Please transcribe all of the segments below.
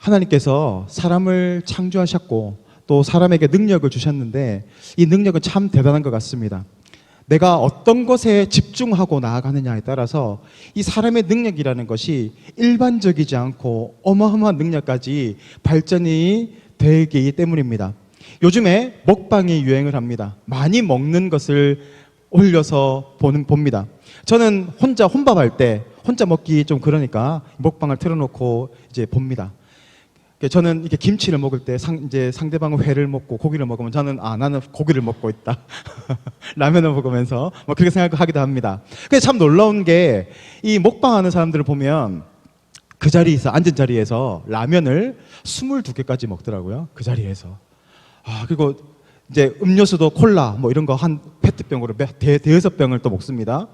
하나님께서 사람을 창조하셨고 또 사람에게 능력을 주셨는데 이 능력은 참 대단한 것 같습니다. 내가 어떤 것에 집중하고 나아가느냐에 따라서 이 사람의 능력이라는 것이 일반적이지 않고 어마어마한 능력까지 발전이 되기 때문입니다. 요즘에 먹방이 유행을 합니다. 많이 먹는 것을 올려서 봅니다. 저는 혼자 혼밥할 때 혼자 먹기 좀 그러니까 먹방을 틀어놓고 이제 봅니다. 저는 이렇게 김치를 먹을 때 이제 상대방은 회를 먹고 고기를 먹으면 저는 나는 고기를 먹고 있다. 라면을 먹으면서 뭐 그렇게 생각하기도 합니다. 근데 참 놀라운 게 이 먹방하는 사람들을 보면 그 자리에서 앉은 자리에서 라면을 22개까지 먹더라고요. 그 자리에서. 그리고 이제 음료수도 콜라 뭐 이런 거 한 페트병으로 대여섯 병을 또 먹습니다.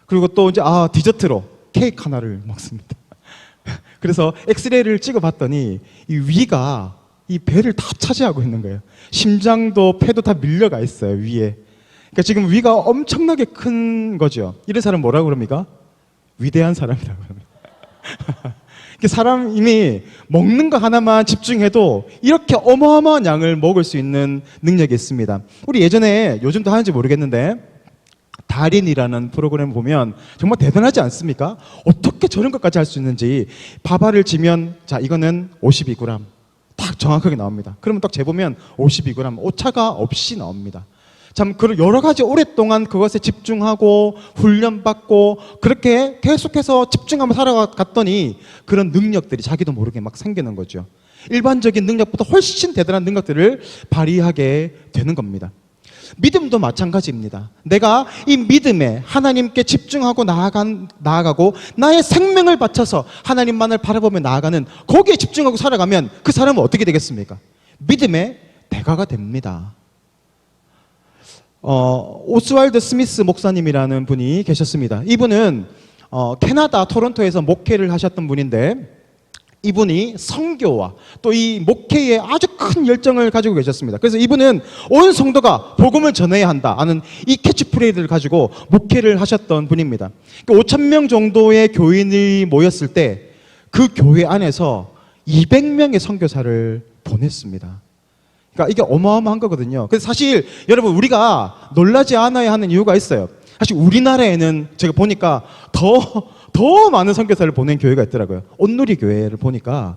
그리고 또 이제 디저트로 케이크 하나를 먹습니다. 그래서 엑스레이를 찍어봤더니 이 위가 이 배를 다 차지하고 있는 거예요. 심장도 폐도 다 밀려가 있어요, 위에. 그러니까 지금 위가 엄청나게 큰 거죠. 이런 사람 뭐라고 그럽니까? 위대한 사람이라고 합니다. 사람이 먹는 거 하나만 집중해도 이렇게 어마어마한 양을 먹을 수 있는 능력이 있습니다. 우리 예전에 요즘도 하는지 모르겠는데 달인이라는 프로그램 보면 정말 대단하지 않습니까? 어떻게 저런 것까지 할 수 있는지. 밥알을 지면 자 이거는 52g 딱 정확하게 나옵니다. 그러면 딱 재보면 52g 오차가 없이 나옵니다. 참 여러 가지 오랫동안 그것에 집중하고 훈련받고 그렇게 계속해서 집중하며 살아갔더니 그런 능력들이 자기도 모르게 막 생기는 거죠. 일반적인 능력보다 훨씬 대단한 능력들을 발휘하게 되는 겁니다. 믿음도 마찬가지입니다. 내가 이 믿음에 하나님께 집중하고 나아가고 나의 생명을 바쳐서 하나님만을 바라보며 나아가는 거기에 집중하고 살아가면 그 사람은 어떻게 되겠습니까? 믿음의 대가가 됩니다. 오스왈드 스미스 목사님이라는 분이 계셨습니다. 이분은 캐나다 토론토에서 목회를 하셨던 분인데 이분이 선교와 또 이 목회에 아주 큰 열정을 가지고 계셨습니다. 그래서 이분은 온 성도가 복음을 전해야 한다 하는 이 캐치프레이즈를 가지고 목회를 하셨던 분입니다. 5,000명 정도의 교인이 모였을 때 그 교회 안에서 200명의 선교사를 보냈습니다. 그러니까 이게 어마어마한 거거든요. 그래서 사실 여러분 우리가 놀라지 않아야 하는 이유가 있어요. 사실 우리나라에는 제가 보니까 더 많은 선교사를 보낸 교회가 있더라고요. 온누리 교회를 보니까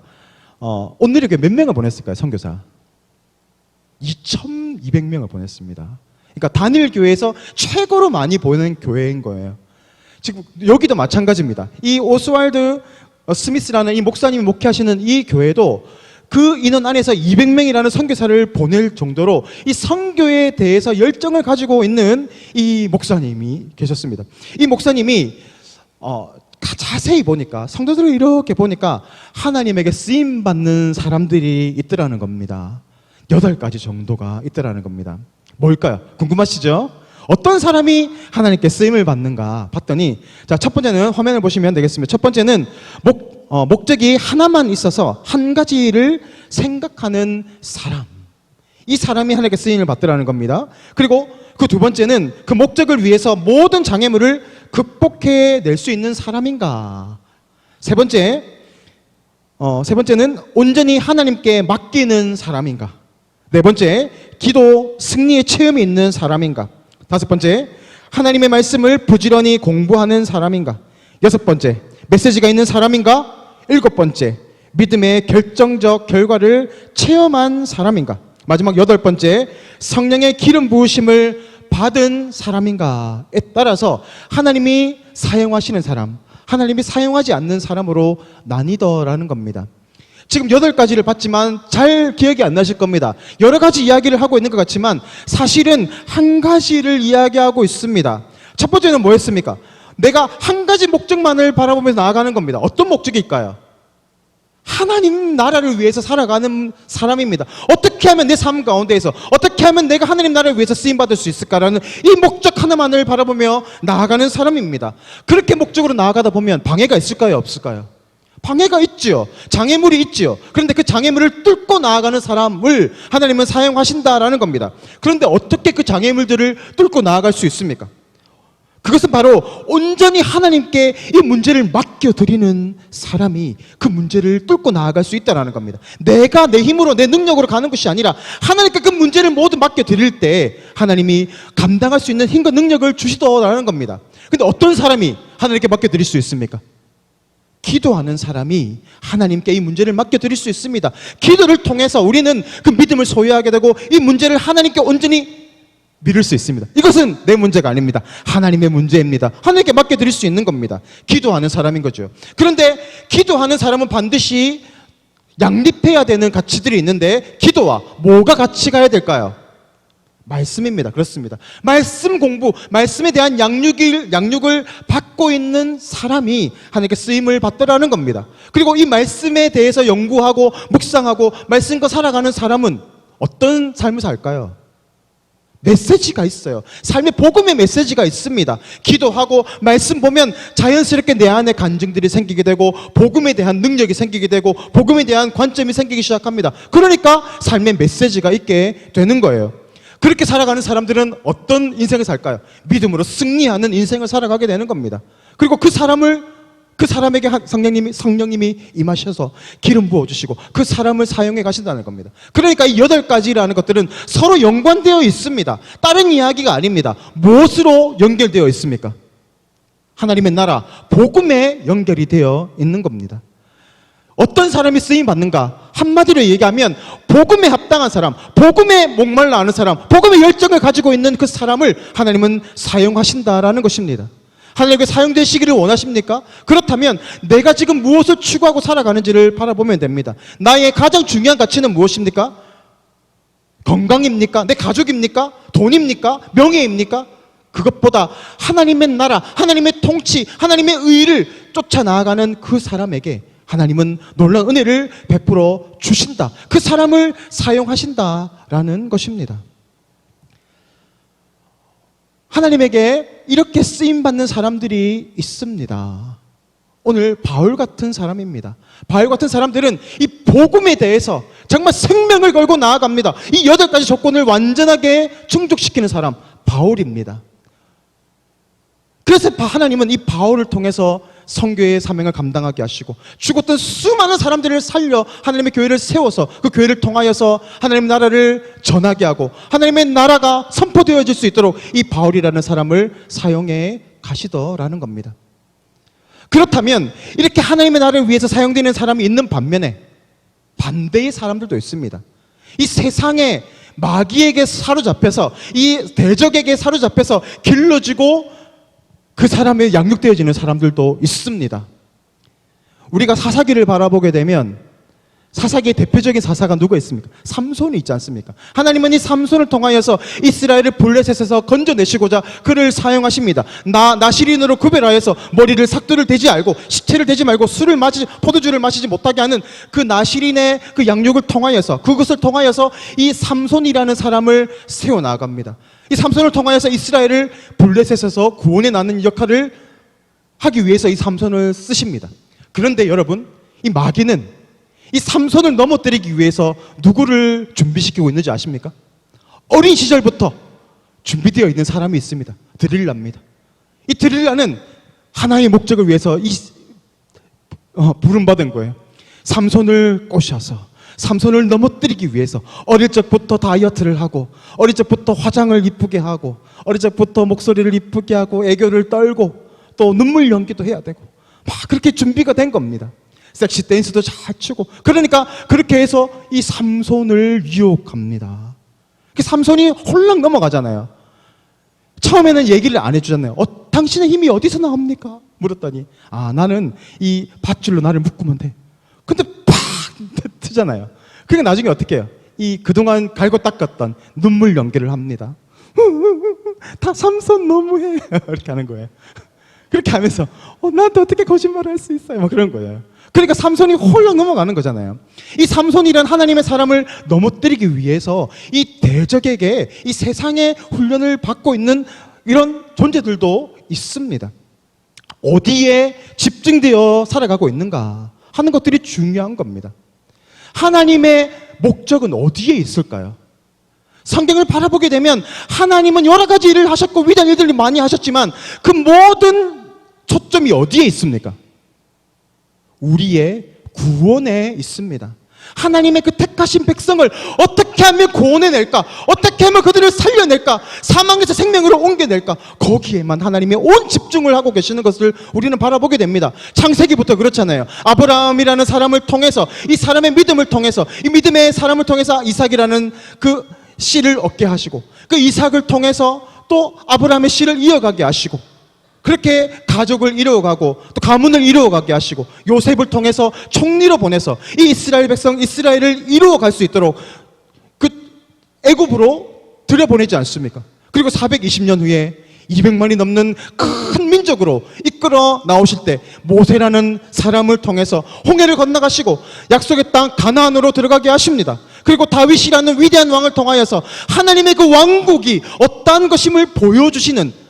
온누리 교회 몇 명을 보냈을까요? 선교사 2,200명을 보냈습니다. 그러니까 단일 교회에서 최고로 많이 보낸 교회인 거예요. 지금 여기도 마찬가지입니다. 이 오스왈드 스미스라는 이 목사님이 목회하시는 이 교회도 그 인원 안에서 200명이라는 선교사를 보낼 정도로 이 선교에 대해서 열정을 가지고 있는 이 목사님이 계셨습니다. 이 목사님이 자세히 보니까 성도들을 이렇게 보니까 하나님에게 쓰임받는 사람들이 있더라는 겁니다. 8가지 정도가 있더라는 겁니다. 뭘까요? 궁금하시죠? 어떤 사람이 하나님께 쓰임을 받는가 봤더니 자, 첫 번째는 화면을 보시면 되겠습니다. 첫 번째는 목적이 하나만 있어서 한 가지를 생각하는 사람. 이 사람이 하나님께 쓰임을 받더라는 겁니다. 그리고 그 두 번째는 그 목적을 위해서 모든 장애물을 극복해낼 수 있는 사람인가. 세 번째는 온전히 하나님께 맡기는 사람인가. 네 번째, 기도 승리의 체험이 있는 사람인가. 다섯 번째, 하나님의 말씀을 부지런히 공부하는 사람인가. 여섯 번째, 메시지가 있는 사람인가. 일곱 번째, 믿음의 결정적 결과를 체험한 사람인가. 마지막 여덟 번째, 성령의 기름 부으심을 받은 사람인가에 따라서 하나님이 사용하시는 사람, 하나님이 사용하지 않는 사람으로 나뉘더라는 겁니다. 지금 8가지를 봤지만 잘 기억이 안 나실 겁니다. 여러 가지 이야기를 하고 있는 것 같지만 사실은 한 가지를 이야기하고 있습니다. 첫 번째는 뭐였습니까? 내가 한 가지 목적만을 바라보면서 나아가는 겁니다. 어떤 목적일까요? 하나님 나라를 위해서 살아가는 사람입니다. 어떻게 하면 내 삶 가운데에서 어떻게 하면 내가 하나님 나라를 위해서 쓰임받을 수 있을까라는 이 목적 하나만을 바라보며 나아가는 사람입니다. 그렇게 목적으로 나아가다 보면 방해가 있을까요? 없을까요? 방해가 있지요. 장애물이 있지요. 그런데 그 장애물을 뚫고 나아가는 사람을 하나님은 사용하신다라는 겁니다. 그런데 어떻게 그 장애물들을 뚫고 나아갈 수 있습니까? 그것은 바로 온전히 하나님께 이 문제를 맡겨드리는 사람이 그 문제를 뚫고 나아갈 수 있다는 겁니다. 내가 내 힘으로 내 능력으로 가는 것이 아니라 하나님께 그 문제를 모두 맡겨드릴 때 하나님이 감당할 수 있는 힘과 능력을 주시더라는 겁니다. 근데 어떤 사람이 하나님께 맡겨드릴 수 있습니까? 기도하는 사람이 하나님께 이 문제를 맡겨드릴 수 있습니다. 기도를 통해서 우리는 그 믿음을 소유하게 되고 이 문제를 하나님께 온전히 믿을 수 있습니다. 이것은 내 문제가 아닙니다. 하나님의 문제입니다. 하나님께 맡겨드릴 수 있는 겁니다. 기도하는 사람인 거죠. 그런데 기도하는 사람은 반드시 양립해야 되는 가치들이 있는데 기도와 뭐가 같이 가야 될까요? 말씀입니다. 그렇습니다. 말씀 공부, 말씀에 대한 양육을 받고 있는 사람이 하나님께 쓰임을 받더라는 겁니다. 그리고 이 말씀에 대해서 연구하고 묵상하고 말씀과 살아가는 사람은 어떤 삶을 살까요? 메시지가 있어요. 삶의 복음의 메시지가 있습니다. 기도하고 말씀 보면 자연스럽게 내 안에 간증들이 생기게 되고 복음에 대한 능력이 생기게 되고 복음에 대한 관점이 생기기 시작합니다. 그러니까 삶의 메시지가 있게 되는 거예요. 그렇게 살아가는 사람들은 어떤 인생을 살까요? 믿음으로 승리하는 인생을 살아가게 되는 겁니다. 그리고 그 사람에게 성령님이 임하셔서 기름 부어주시고 그 사람을 사용해 가신다는 겁니다. 그러니까 이 8가지라는 것들은 서로 연관되어 있습니다. 다른 이야기가 아닙니다. 무엇으로 연결되어 있습니까? 하나님의 나라, 복음에 연결이 되어 있는 겁니다. 어떤 사람이 쓰임 받는가? 한마디로 얘기하면 복음에 합당한 사람, 복음에 목말라 하는 사람, 복음의 열정을 가지고 있는 그 사람을 하나님은 사용하신다라는 것입니다. 하나님께 사용되시기를 원하십니까? 그렇다면 내가 지금 무엇을 추구하고 살아가는지를 바라보면 됩니다. 나의 가장 중요한 가치는 무엇입니까? 건강입니까? 내 가족입니까? 돈입니까? 명예입니까? 그것보다 하나님의 나라, 하나님의 통치, 하나님의 의를 쫓아 나아가는 그 사람에게 하나님은 놀라운 은혜를 베풀어 주신다. 그 사람을 사용하신다라는 것입니다. 하나님에게 이렇게 쓰임받는 사람들이 있습니다. 오늘 바울 같은 사람입니다. 바울 같은 사람들은 이 복음에 대해서 정말 생명을 걸고 나아갑니다. 이 8가지 조건을 완전하게 충족시키는 사람, 바울입니다. 그래서 하나님은 이 바울을 통해서 선교의 사명을 감당하게 하시고 죽었던 수많은 사람들을 살려 하나님의 교회를 세워서 그 교회를 통하여서 하나님의 나라를 전하게 하고 하나님의 나라가 선포되어질 수 있도록 이 바울이라는 사람을 사용해 가시더라는 겁니다. 그렇다면 이렇게 하나님의 나라를 위해서 사용되는 사람이 있는 반면에 반대의 사람들도 있습니다. 이 세상의 마귀에게 사로잡혀서 이 대적에게 사로잡혀서 길러지고 그 사람에 양육되어지는 사람들도 있습니다. 우리가 사사기를 바라보게 되면 사사기의 대표적인 사사가 누가 있습니까? 삼손이 있지 않습니까? 하나님은 이 삼손을 통하여서 이스라엘을 블레셋에서 건져내시고자 그를 사용하십니다. 나시린으로 구별하여서 머리를 삭두를 대지 말고 시체를 대지 말고 포도주를 마시지 못하게 하는 그 나시린의 그 양육을 통하여서 그것을 통하여서 이 삼손이라는 사람을 세워나갑니다. 이 삼손을 통하여서 이스라엘을 블레셋에서 구원해 나는 역할을 하기 위해서 이 삼손을 쓰십니다. 그런데 여러분, 이 마귀는 이 삼손을 넘어뜨리기 위해서 누구를 준비시키고 있는지 아십니까? 어린 시절부터 준비되어 있는 사람이 있습니다. 드릴라입니다. 이 드릴라는 하나의 목적을 위해서 부름받은 거예요. 삼손을 꼬셔서 삼손을 넘어뜨리기 위해서 어릴 적부터 다이어트를 하고 어릴 적부터 화장을 이쁘게 하고 어릴 적부터 목소리를 이쁘게 하고 애교를 떨고 또 눈물 연기도 해야 되고 막 그렇게 준비가 된 겁니다. 섹시 댄스도 잘 추고 그러니까 그렇게 해서 이 삼손을 유혹합니다. 삼손이 홀랑 넘어가잖아요. 처음에는 얘기를 안 해주잖아요. 당신의 힘이 어디서 나옵니까? 물었더니 나는 이 밧줄로 나를 묶으면 돼. 근데 팍 트잖아요. 그러니까 나중에 어떻게 해요? 이 그동안 갈고 닦았던 눈물 연기를 합니다. 다 삼손 너무해 이렇게 하는 거예요. 그렇게 하면서 나한테 어떻게 거짓말을 할 수 있어요? 막 그런 거예요. 그러니까 삼손이 홀랑 넘어가는 거잖아요. 이 삼손이란 하나님의 사람을 넘어뜨리기 위해서 이 대적에게 이 세상의 훈련을 받고 있는 이런 존재들도 있습니다. 어디에 집중되어 살아가고 있는가 하는 것들이 중요한 겁니다. 하나님의 목적은 어디에 있을까요? 성경을 바라보게 되면 하나님은 여러 가지 일을 하셨고 위대한 일들을 많이 하셨지만 그 모든 초점이 어디에 있습니까? 우리의 구원에 있습니다. 하나님의 그 택하신 백성을 어떻게 하면 구원해낼까? 어떻게 하면 그들을 살려낼까? 사망에서 생명으로 옮겨낼까? 거기에만 하나님의 온 집중을 하고 계시는 것을 우리는 바라보게 됩니다. 창세기부터 그렇잖아요. 아브라함이라는 사람을 통해서, 이 사람의 믿음을 통해서, 이 믿음의 사람을 통해서 이삭이라는 그 씨를 얻게 하시고, 그 이삭을 통해서 또 아브라함의 씨를 이어가게 하시고, 그렇게 가족을 이루어가고 또 가문을 이루어가게 하시고, 요셉을 통해서 총리로 보내서 이 이스라엘 백성 이스라엘을 이루어갈 수 있도록 그 애굽으로 들여보내지 않습니까? 그리고 420년 후에 200만이 넘는 큰 민족으로 이끌어 나오실 때 모세라는 사람을 통해서 홍해를 건너가시고 약속의 땅 가나안으로 들어가게 하십니다. 그리고 다윗이라는 위대한 왕을 통하여서 하나님의 그 왕국이 어떠한 것임을 보여주시는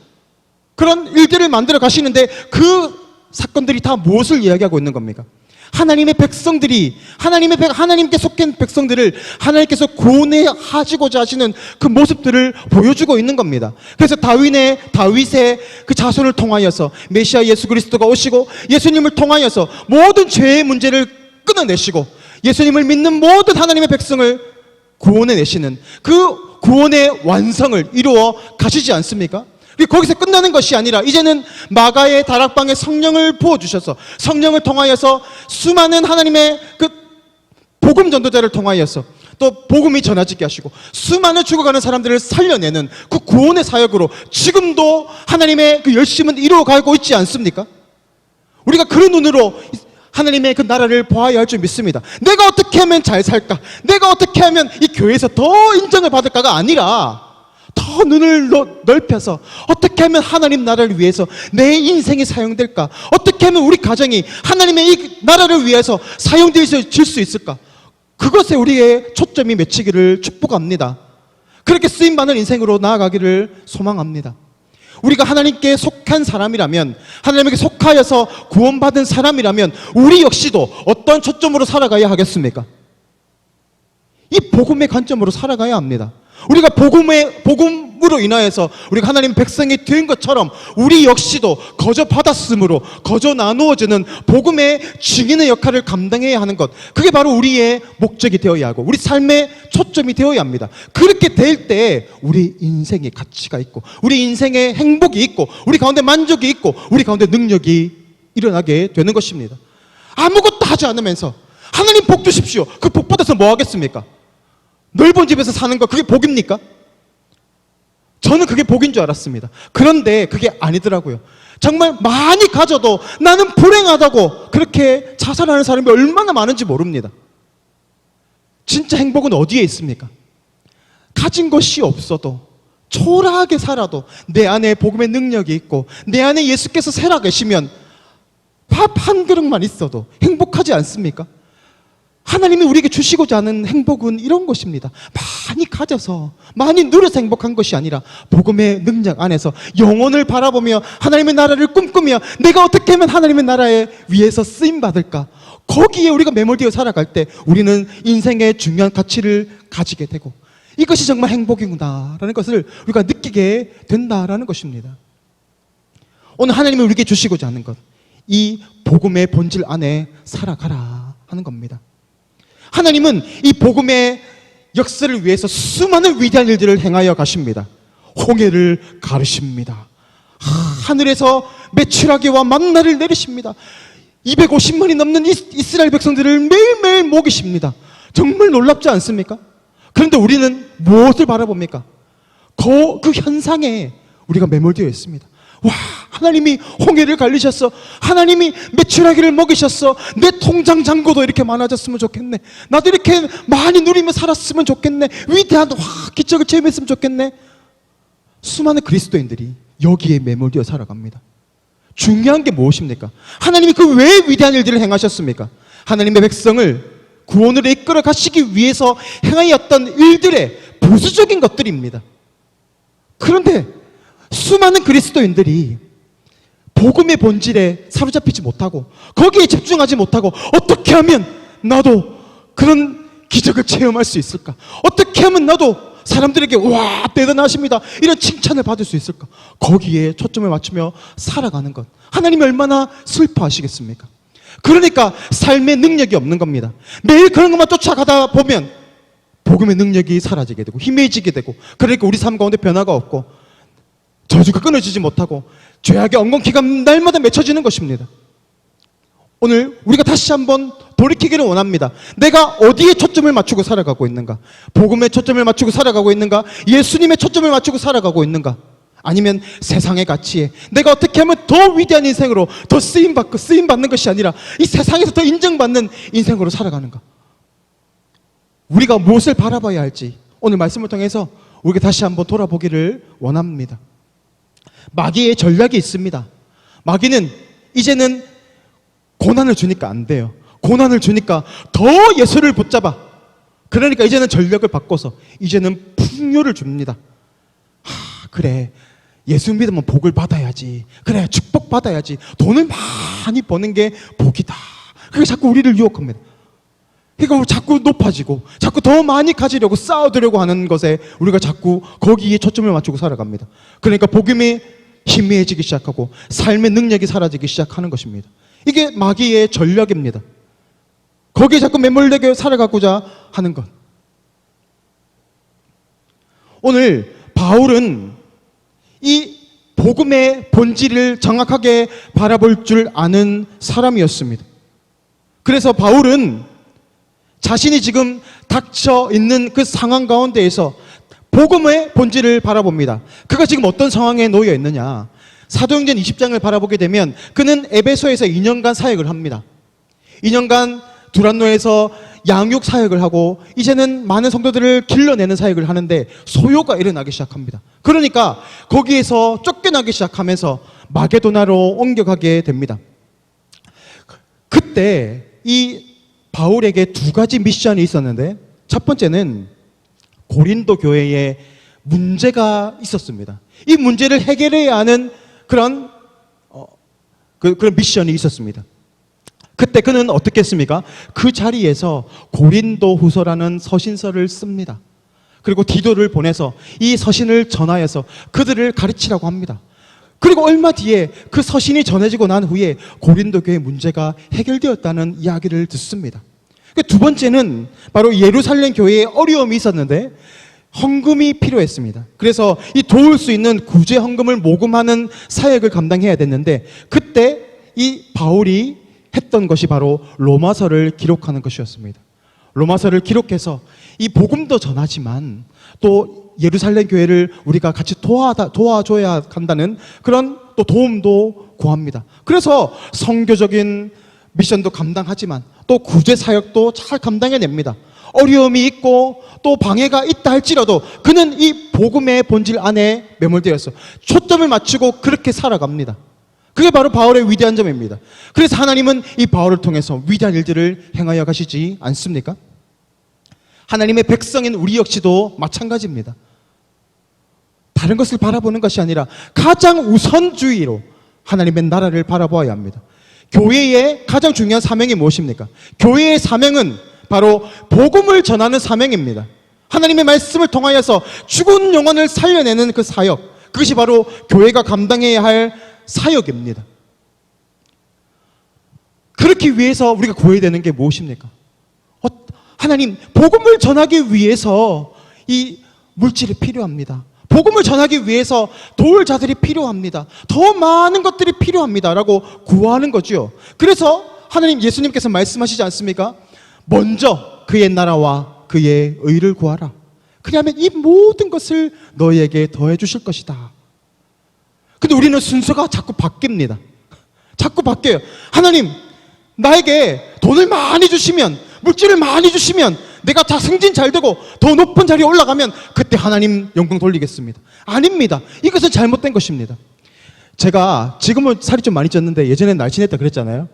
그런 일들을 만들어 가시는데, 그 사건들이 다 무엇을 이야기하고 있는 겁니까? 하나님의 백성들이 하나님께 속한 백성들을 하나님께서 구원하시고자 하시는 그 모습들을 보여주고 있는 겁니다. 그래서 다윗의 그 자손을 통하여서 메시아 예수 그리스도가 오시고, 예수님을 통하여서 모든 죄의 문제를 끊어내시고 예수님을 믿는 모든 하나님의 백성을 구원해내시는 그 구원의 완성을 이루어 가시지 않습니까? 거기서 끝나는 것이 아니라 이제는 마가의 다락방에 성령을 부어주셔서 성령을 통하여서 수많은 하나님의 그 복음 전도자를 통하여서 또 복음이 전해지게 하시고 수많은 죽어가는 사람들을 살려내는 그 구원의 사역으로 지금도 하나님의 그 열심은 이루어가고 있지 않습니까? 우리가 그런 눈으로 하나님의 그 나라를 보아야 할 줄 믿습니다. 내가 어떻게 하면 잘 살까? 내가 어떻게 하면 이 교회에서 더 인정을 받을까가 아니라 더 눈을 넓혀서 어떻게 하면 하나님 나라를 위해서 내 인생이 사용될까? 어떻게 하면 우리 가정이 하나님의 이 나라를 위해서 사용될 수 있을까? 그것에 우리의 초점이 맺히기를 축복합니다. 그렇게 쓰임받는 인생으로 나아가기를 소망합니다. 우리가 하나님께 속한 사람이라면, 하나님께 속하여서 구원받은 사람이라면 우리 역시도 어떤 초점으로 살아가야 하겠습니까? 이 복음의 관점으로 살아가야 합니다. 우리가 복음으로 인하여서 우리가 하나님 백성이 된 것처럼 우리 역시도 거저 받았으므로 거저 나누어지는 복음의 증인의 역할을 감당해야 하는 것, 그게 바로 우리의 목적이 되어야 하고 우리 삶의 초점이 되어야 합니다. 그렇게 될 때 우리 인생의 가치가 있고 우리 인생의 행복이 있고 우리 가운데 만족이 있고 우리 가운데 능력이 일어나게 되는 것입니다. 아무것도 하지 않으면서 하나님 복 주십시오, 그 복 받아서 뭐 하겠습니까? 넓은 집에서 사는 거, 그게 복입니까? 저는 그게 복인 줄 알았습니다. 그런데 그게 아니더라고요. 정말 많이 가져도 나는 불행하다고 그렇게 자살하는 사람이 얼마나 많은지 모릅니다. 진짜 행복은 어디에 있습니까? 가진 것이 없어도 초라하게 살아도 내 안에 복음의 능력이 있고 내 안에 예수께서 살아계시면 밥 한 그릇만 있어도 행복하지 않습니까? 하나님이 우리에게 주시고자 하는 행복은 이런 것입니다. 많이 가져서 많이 누려서 행복한 것이 아니라 복음의 능력 안에서 영혼을 바라보며 하나님의 나라를 꿈꾸며 내가 어떻게 하면 하나님의 나라에 위해서 쓰임받을까, 거기에 우리가 매몰되어 살아갈 때 우리는 인생의 중요한 가치를 가지게 되고 이것이 정말 행복이구나라는 것을 우리가 느끼게 된다라는 것입니다. 오늘 하나님이 우리에게 주시고자 하는 것, 이 복음의 본질 안에 살아가라 하는 겁니다. 하나님은 이 복음의 역사를 위해서 수많은 위대한 일들을 행하여 가십니다. 홍해를 가르십니다. 하늘에서 메추라기와 만나를 내리십니다. 250만이 넘는 이스라엘 백성들을 매일매일 먹이십니다. 정말 놀랍지 않습니까? 그런데 우리는 무엇을 바라봅니까? 그 현상에 우리가 매몰되어 있습니다. 와, 하나님이 홍해를 갈리셨어. 하나님이 메추라기를 먹이셨어. 내 통장 잔고도 이렇게 많아졌으면 좋겠네. 나도 이렇게 많이 누리며 살았으면 좋겠네. 위대한 기적을 체험했으면 좋겠네. 수많은 그리스도인들이 여기에 매몰되어 살아갑니다. 중요한 게 무엇입니까? 하나님이 그 왜 위대한 일들을 행하셨습니까? 하나님의 백성을 구원으로 이끌어 가시기 위해서 행하였던 일들의 부수적인 것들입니다. 그런데 수많은 그리스도인들이 복음의 본질에 사로잡히지 못하고 거기에 집중하지 못하고 어떻게 하면 나도 그런 기적을 체험할 수 있을까? 어떻게 하면 나도 사람들에게 와 대단하십니다 이런 칭찬을 받을 수 있을까? 거기에 초점을 맞추며 살아가는 것, 하나님이 얼마나 슬퍼하시겠습니까? 그러니까 삶의 능력이 없는 겁니다. 매일 그런 것만 쫓아가다 보면 복음의 능력이 사라지게 되고 희미해지게 되고, 그러니까 우리 삶 가운데 변화가 없고 저주가 끊어지지 못하고 죄악의 엉겅퀴가 날마다 맺혀지는 것입니다. 오늘 우리가 다시 한번 돌이키기를 원합니다. 내가 어디에 초점을 맞추고 살아가고 있는가? 복음에 초점을 맞추고 살아가고 있는가? 예수님의 초점을 맞추고 살아가고 있는가? 아니면 세상의 가치에 내가 어떻게 하면 더 위대한 인생으로 더 쓰임받는 것이 아니라 이 세상에서 더 인정받는 인생으로 살아가는가? 우리가 무엇을 바라봐야 할지 오늘 말씀을 통해서 우리가 다시 한번 돌아보기를 원합니다. 마귀의 전략이 있습니다. 마귀는 이제는 고난을 주니까 안 돼요. 고난을 주니까 더 예수를 붙잡아. 그러니까 이제는 전략을 바꿔서 이제는 풍요를 줍니다. 그래, 예수 믿으면 복을 받아야지. 그래, 축복 받아야지. 돈을 많이 버는 게 복이다. 그게 자꾸 우리를 유혹합니다. 그러니까 자꾸 높아지고 자꾸 더 많이 가지려고 쌓아두려고 하는 것에 우리가 자꾸 거기에 초점을 맞추고 살아갑니다. 그러니까 복음이 희미해지기 시작하고 삶의 능력이 사라지기 시작하는 것입니다. 이게 마귀의 전략입니다. 거기에 자꾸 매몰되게 살아가고자 하는 것. 오늘 바울은 이 복음의 본질을 정확하게 바라볼 줄 아는 사람이었습니다. 그래서 바울은 자신이 지금 닥쳐 있는 그 상황 가운데에서 복음의 본질을 바라봅니다. 그가 지금 어떤 상황에 놓여 있느냐? 사도행전 20장을 바라보게 되면 그는 에베소에서 2년간 사역을 합니다. 2년간 두란노에서 양육 사역을 하고 이제는 많은 성도들을 길러내는 사역을 하는데 소요가 일어나기 시작합니다. 그러니까 거기에서 쫓겨나기 시작하면서 마게도나로 옮겨가게 됩니다. 그때 이 바울에게 두 가지 미션이 있었는데, 첫 번째는 고린도 교회에 문제가 있었습니다. 이 문제를 해결해야 하는 그런 미션이 있었습니다. 그때 그는 어떻게 했습니까? 그 자리에서 고린도 후서라는 서신서를 씁니다. 그리고 디도를 보내서 이 서신을 전하여서 그들을 가르치라고 합니다. 그리고 얼마 뒤에 그 서신이 전해지고 난 후에 고린도 교회 문제가 해결되었다는 이야기를 듣습니다. 두 번째는 바로 예루살렘 교회에 어려움이 있었는데 헌금이 필요했습니다. 그래서 이 도울 수 있는 구제 헌금을 모금하는 사역을 감당해야 됐는데 그때 이 바울이 했던 것이 바로 로마서를 기록하는 것이었습니다. 로마서를 기록해서 이 복음도 전하지만 또 예루살렘 교회를 우리가 같이 도와줘야 한다는 그런 또 도움도 구합니다. 그래서 선교적인 미션도 감당하지만 또 구제 사역도 잘 감당해냅니다. 어려움이 있고 또 방해가 있다 할지라도 그는 이 복음의 본질 안에 매몰되어 있어 초점을 맞추고 그렇게 살아갑니다. 그게 바로 바울의 위대한 점입니다. 그래서 하나님은 이 바울을 통해서 위대한 일들을 행하여 가시지 않습니까? 하나님의 백성인 우리 역시도 마찬가지입니다. 다른 것을 바라보는 것이 아니라 가장 우선주의로 하나님의 나라를 바라보아야 합니다. 교회의 가장 중요한 사명이 무엇입니까? 교회의 사명은 바로 복음을 전하는 사명입니다. 하나님의 말씀을 통하여서 죽은 영혼을 살려내는 그 사역, 그것이 바로 교회가 감당해야 할 사역입니다. 그렇기 위해서 우리가 구해야 되는 게 무엇입니까? 하나님, 복음을 전하기 위해서 이 물질이 필요합니다. 복음을 전하기 위해서 도울 자들이 필요합니다. 더 많은 것들이 필요합니다. 라고 구하는 거죠. 그래서 하나님 예수님께서 말씀하시지 않습니까? 먼저 그의 나라와 그의 의를 구하라. 그러면 이 모든 것을 너희에게 더해 주실 것이다. 근데 우리는 순서가 자꾸 바뀝니다. 자꾸 바뀌어요. 하나님, 나에게 돈을 많이 주시면, 물질을 많이 주시면 내가 다 승진 잘 되고 더 높은 자리에 올라가면 그때 하나님 영광 돌리겠습니다. 아닙니다. 이것은 잘못된 것입니다. 제가 지금은 살이 좀 많이 쪘는데 예전엔 날씬했다 그랬잖아요.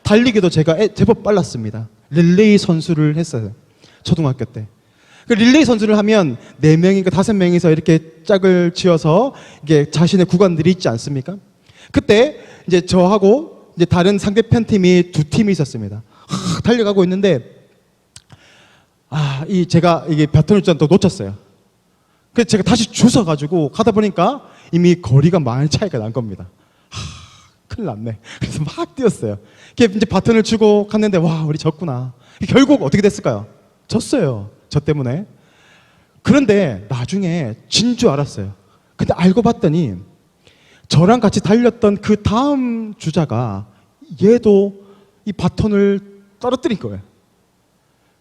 달리기도 제가 제법 빨랐습니다. 릴레이 선수를 했어요. 초등학교 때. 그 릴레이 선수를 하면 4명인가 5명이서 이렇게 짝을 지어서 이게 자신의 구간들이 있지 않습니까? 그때 이제 저하고 이제 다른 상대편 팀이 2팀이 있었습니다. 달려가고 있는데 제가 이게 바톤을 또 놓쳤어요. 그래서 제가 다시 주워가지고 가다 보니까 이미 거리가 많이 차이가 난 겁니다. 큰일 났네. 그래서 막 뛰었어요. 이제 바톤을 주고 갔는데, 와, 우리 졌구나. 결국 어떻게 됐을까요? 졌어요. 저 때문에. 그런데 나중에 진 줄 알았어요. 근데 알고 봤더니 저랑 같이 달렸던 그 다음 주자가 얘도 이 바톤을 떨어뜨린 거예요.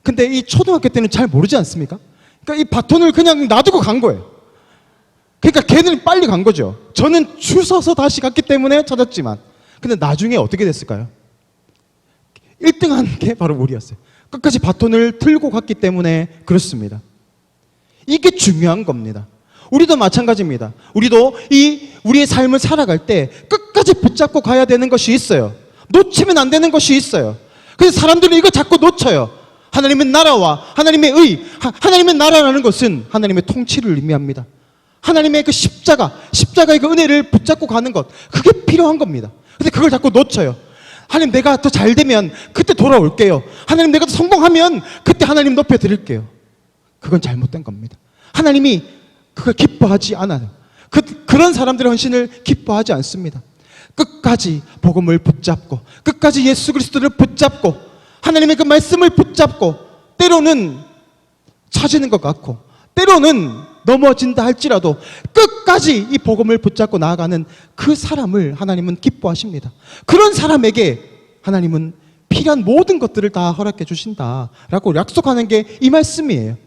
근데 이 초등학교 때는 잘 모르지 않습니까? 그러니까 이 바톤을 그냥 놔두고 간 거예요. 그러니까 걔는 빨리 간 거죠. 저는 주워서 다시 갔기 때문에 찾았지만. 근데 나중에 어떻게 됐을까요? 1등한 게 바로 우리였어요. 끝까지 바톤을 들고 갔기 때문에 그렇습니다. 이게 중요한 겁니다. 우리도 마찬가지입니다. 우리도 우리의 삶을 살아갈 때 끝까지 붙잡고 가야 되는 것이 있어요. 놓치면 안 되는 것이 있어요. 그래서 사람들은 이거 자꾸 놓쳐요. 하나님의 나라와 하나님의 하나님의 나라라는 것은 하나님의 통치를 의미합니다. 하나님의 그 십자가의 그 은혜를 붙잡고 가는 것, 그게 필요한 겁니다. 근데 그걸 자꾸 놓쳐요. 하나님, 내가 더 잘 되면 그때 돌아올게요. 하나님, 내가 더 성공하면 그때 하나님 높여드릴게요. 그건 잘못된 겁니다. 하나님이 그걸 기뻐하지 않아요. 그런 사람들의 헌신을 기뻐하지 않습니다. 끝까지 복음을 붙잡고, 끝까지 예수 그리스도를 붙잡고, 하나님의 그 말씀을 붙잡고, 때로는 처지는 것 같고, 때로는 넘어진다 할지라도 끝까지 이 복음을 붙잡고 나아가는 그 사람을 하나님은 기뻐하십니다. 그런 사람에게 하나님은 필요한 모든 것들을 다 허락해 주신다라고 약속하는 게 이 말씀이에요.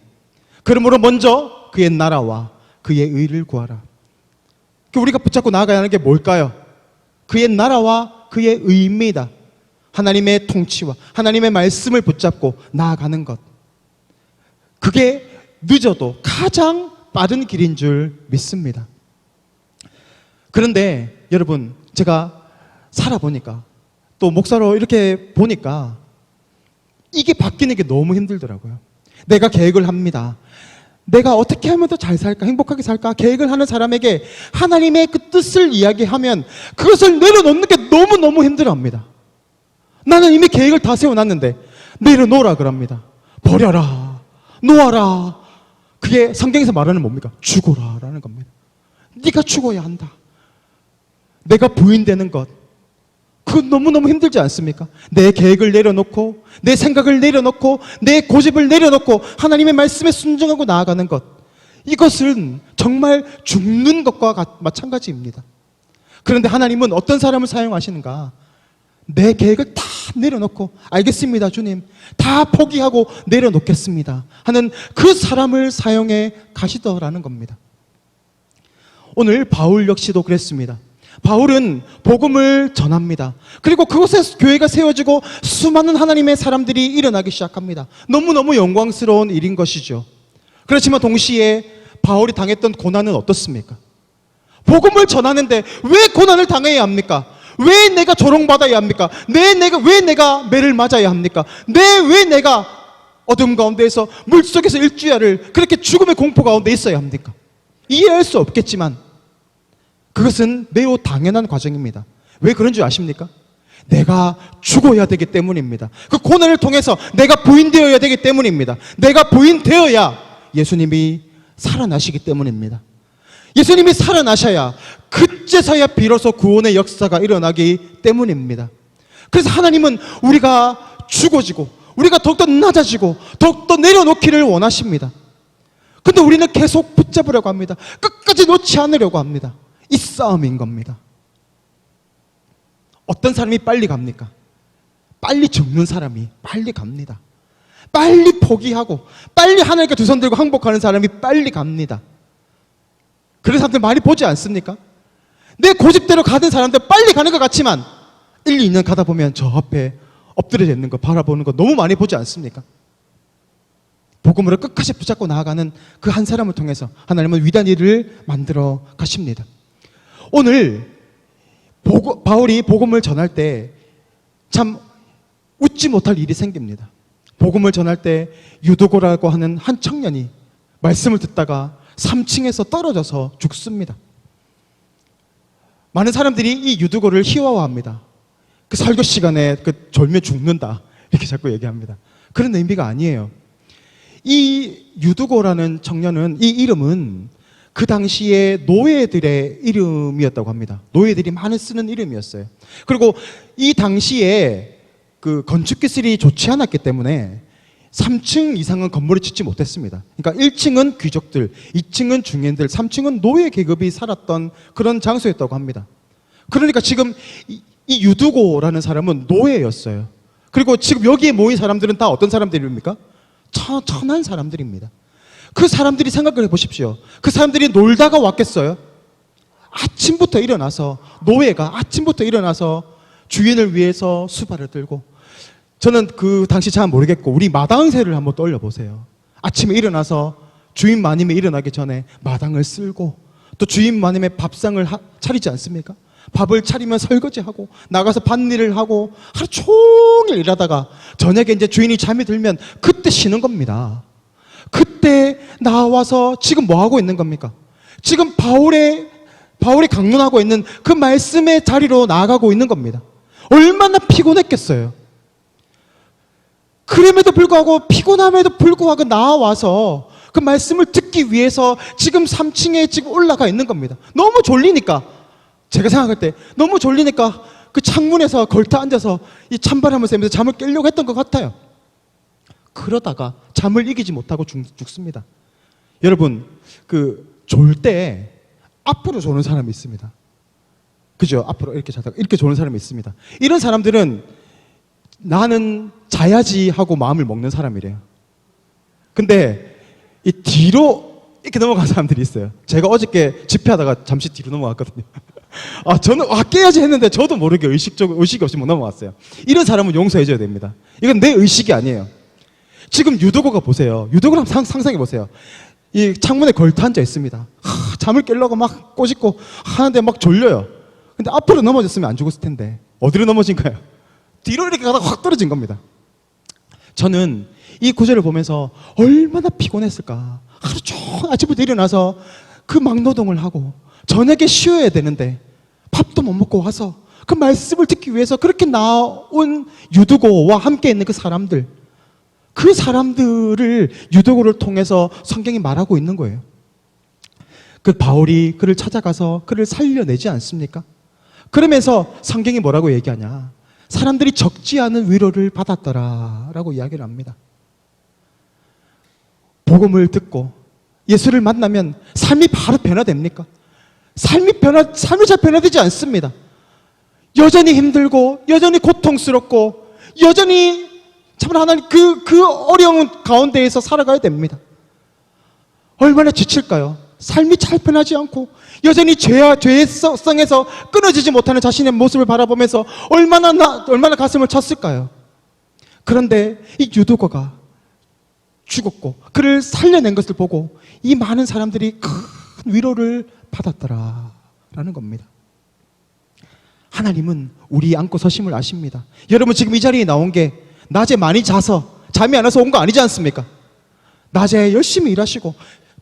그러므로 먼저 그의 나라와 그의 의를 구하라. 우리가 붙잡고 나아가야 하는 게 뭘까요? 그의 나라와 그의 의입니다. 하나님의 통치와 하나님의 말씀을 붙잡고 나아가는 것. 그게 늦어도 가장 빠른 길인 줄 믿습니다. 그런데 여러분, 제가 살아보니까 또 목사로 이렇게 보니까 이게 바뀌는 게 너무 힘들더라고요. 내가 계획을 합니다. 내가 어떻게 하면 더 잘 살까, 행복하게 살까 계획을 하는 사람에게 하나님의 그 뜻을 이야기하면 그것을 내려놓는 게 너무너무 힘들어합니다. 나는 이미 계획을 다 세워놨는데 내려놓으라 그럽니다. 버려라, 놓아라. 그게 성경에서 말하는 뭡니까? 죽어라라는 겁니다. 네가 죽어야 한다. 내가 부인되는 것, 그건 너무너무 힘들지 않습니까? 내 계획을 내려놓고, 내 생각을 내려놓고, 내 고집을 내려놓고 하나님의 말씀에 순종하고 나아가는 것, 이것은 정말 죽는 것과 마찬가지입니다. 그런데 하나님은 어떤 사람을 사용하시는가? 내 계획을 다 내려놓고, 알겠습니다 주님, 다 포기하고 내려놓겠습니다 하는 그 사람을 사용해 가시더라는 겁니다. 오늘 바울 역시도 그랬습니다. 바울은 복음을 전합니다. 그리고 그곳에 교회가 세워지고 수많은 하나님의 사람들이 일어나기 시작합니다. 너무너무 영광스러운 일인 것이죠. 그렇지만 동시에 바울이 당했던 고난은 어떻습니까? 복음을 전하는데 왜 고난을 당해야 합니까? 왜 내가 조롱받아야 합니까? 왜 내가 매를 맞아야 합니까? 왜 내가 어둠 가운데에서 물속에서 일주야를 그렇게 죽음의 공포 가운데 있어야 합니까? 이해할 수 없겠지만 그것은 매우 당연한 과정입니다. 왜 그런 줄 아십니까? 내가 죽어야 되기 때문입니다. 그 고난을 통해서 내가 부인되어야 되기 때문입니다. 내가 부인되어야 예수님이 살아나시기 때문입니다. 예수님이 살아나셔야 그제서야 비로소 구원의 역사가 일어나기 때문입니다. 그래서 하나님은 우리가 죽어지고 우리가 더욱더 낮아지고 더욱더 내려놓기를 원하십니다. 근데 우리는 계속 붙잡으려고 합니다. 끝까지 놓지 않으려고 합니다. 이 싸움인 겁니다. 어떤 사람이 빨리 갑니까? 빨리 죽는 사람이 빨리 갑니다. 빨리 포기하고 빨리 하나님께 두 손 들고 항복하는 사람이 빨리 갑니다. 그런 사람들 많이 보지 않습니까? 내 고집대로 가는 사람들 빨리 가는 것 같지만 1, 2년 가다 보면 저 앞에 엎드려져 있는 거 바라보는 거 너무 많이 보지 않습니까? 복음으로 끝까지 붙잡고 나아가는 그 한 사람을 통해서 하나님은 위대한 일을 만들어 가십니다. 오늘 바울이 복음을 전할 때 참 웃지 못할 일이 생깁니다. 복음을 전할 때 유두고라고 하는 한 청년이 말씀을 듣다가 3층에서 떨어져서 죽습니다. 많은 사람들이 이 유두고를 희화화합니다. 그 설교 시간에 그 졸면 죽는다 이렇게 자꾸 얘기합니다. 그런 의미가 아니에요. 이 유두고라는 청년은, 이 이름은 그 당시에 노예들의 이름이었다고 합니다. 노예들이 많이 쓰는 이름이었어요. 그리고 이 당시에 그 건축 기술이 좋지 않았기 때문에 3층 이상은 건물을 짓지 못했습니다. 그러니까 1층은 귀족들, 2층은 중인들, 3층은 노예 계급이 살았던 그런 장소였다고 합니다. 그러니까 지금 이 유두고라는 사람은 노예였어요. 그리고 지금 여기에 모인 사람들은 다 어떤 사람들입니까? 천한 사람들입니다. 그 사람들이 생각을 해보십시오. 그 사람들이 놀다가 왔겠어요? 아침부터 일어나서, 노예가 아침부터 일어나서 주인을 위해서 수발을 들고, 저는 그 당시 잘 모르겠고 우리 마당새를 한번 떠올려보세요. 아침에 일어나서 주인 마님이 일어나기 전에 마당을 쓸고, 또 주인 마님의 밥상을 차리지 않습니까? 밥을 차리면 설거지하고 나가서 밭일을 하고 하루 종일 일하다가 저녁에 이제 주인이 잠이 들면 그때 쉬는 겁니다. 그때 나와서 지금 뭐 하고 있는 겁니까? 지금 바울이 강론하고 있는 그 말씀의 자리로 나아가고 있는 겁니다. 얼마나 피곤했겠어요. 그럼에도 불구하고, 피곤함에도 불구하고 나와서 그 말씀을 듣기 위해서 지금 3층에 지금 올라가 있는 겁니다. 너무 졸리니까, 제가 생각할 때 너무 졸리니까 그 창문에서 걸터 앉아서 이 찬바람을 쐬면서 잠을 깨려고 했던 것 같아요. 그러다가 잠을 이기지 못하고 죽습니다. 여러분, 그 졸 때 앞으로 조는 사람이 있습니다. 그죠? 앞으로 이렇게 자다가 이렇게 조는 사람이 있습니다. 이런 사람들은 나는 자야지 하고 마음을 먹는 사람이래요. 근데 이 뒤로 이렇게 넘어간 사람들이 있어요. 제가 어저께 집회하다가 잠시 뒤로 넘어갔거든요. 저는 깨야지 했는데 저도 모르게 의식이 없이 못 넘어갔어요. 이런 사람은 용서해줘야 됩니다. 이건 내 의식이 아니에요. 지금 유도고가 보세요. 유도고를 한번 상상해 보세요. 이 창문에 걸터 앉아 있습니다. 잠을 깨려고 막 꼬집고 하는데 막 졸려요. 근데 앞으로 넘어졌으면 안 죽었을 텐데 어디로 넘어진가요? 뒤로 이렇게 가다가 확 떨어진 겁니다. 저는 이 구절을 보면서 얼마나 피곤했을까. 하루 종일 아침부터 일어나서 그 막노동을 하고 저녁에 쉬어야 되는데 밥도 못 먹고 와서 그 말씀을 듣기 위해서 그렇게 나온 유두고와 함께 있는 그 사람들을 유두고를 통해서 성경이 말하고 있는 거예요. 그 바울이 그를 찾아가서 그를 살려내지 않습니까? 그러면서 성경이 뭐라고 얘기하냐? 사람들이 적지 않은 위로를 받았더라 라고 이야기를 합니다. 복음을 듣고 예수를 만나면 삶이 바로 변화됩니까? 삶이 잘 변화되지 않습니다. 여전히 힘들고 여전히 고통스럽고 여전히 참 하나님 그 어려운 가운데에서 살아가야 됩니다. 얼마나 지칠까요? 삶이 잘 변하지 않고 여전히 죄의 성에서 끊어지지 못하는 자신의 모습을 바라보면서 얼마나 가슴을 쳤을까요? 그런데 이 유두고가 죽었고 그를 살려낸 것을 보고 이 많은 사람들이 큰 위로를 받았더라라는 겁니다. 하나님은 우리 안고 서심을 아십니다. 여러분 지금 이 자리에 나온 게 낮에 많이 자서 잠이 안 와서 온 거 아니지 않습니까? 낮에 열심히 일하시고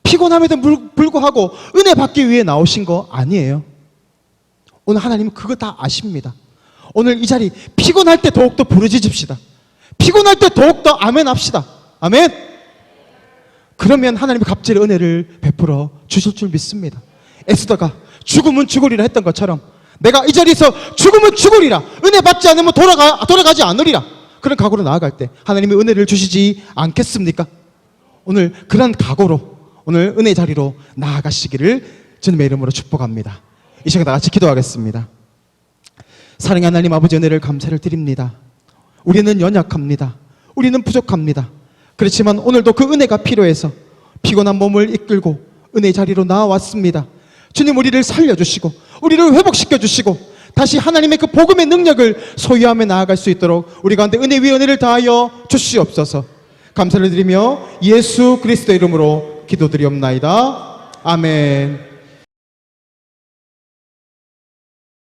피곤함에도 불구하고 은혜 받기 위해 나오신 거 아니에요. 오늘 하나님은 그거 다 아십니다. 오늘 이 자리 피곤할 때 더욱더 부르짖읍시다. 피곤할 때 더욱더 아멘 합시다. 아멘. 그러면 하나님이 갑자기 은혜를 베풀어 주실 줄 믿습니다. 에스더가 죽으면 죽으리라 했던 것처럼 내가 이 자리에서 죽으면 죽으리라, 은혜 받지 않으면 돌아가지 않으리라, 그런 각오로 나아갈 때 하나님이 은혜를 주시지 않겠습니까? 오늘 그런 각오로 오늘 은혜 자리로 나아가시기를 주님의 이름으로 축복합니다. 이 시간 다 같이 기도하겠습니다. 사랑의 하나님 아버지, 은혜를 감사를 드립니다. 우리는 연약합니다. 우리는 부족합니다. 그렇지만 오늘도 그 은혜가 필요해서 피곤한 몸을 이끌고 은혜 자리로 나왔습니다. 주님, 우리를 살려주시고 우리를 회복시켜주시고 다시 하나님의 그 복음의 능력을 소유하며 나아갈 수 있도록 우리 가운데 은혜 위에 은혜를 다하여 주시옵소서. 감사를 드리며 예수 그리스도 이름으로 기도드리옵나이다. 아멘.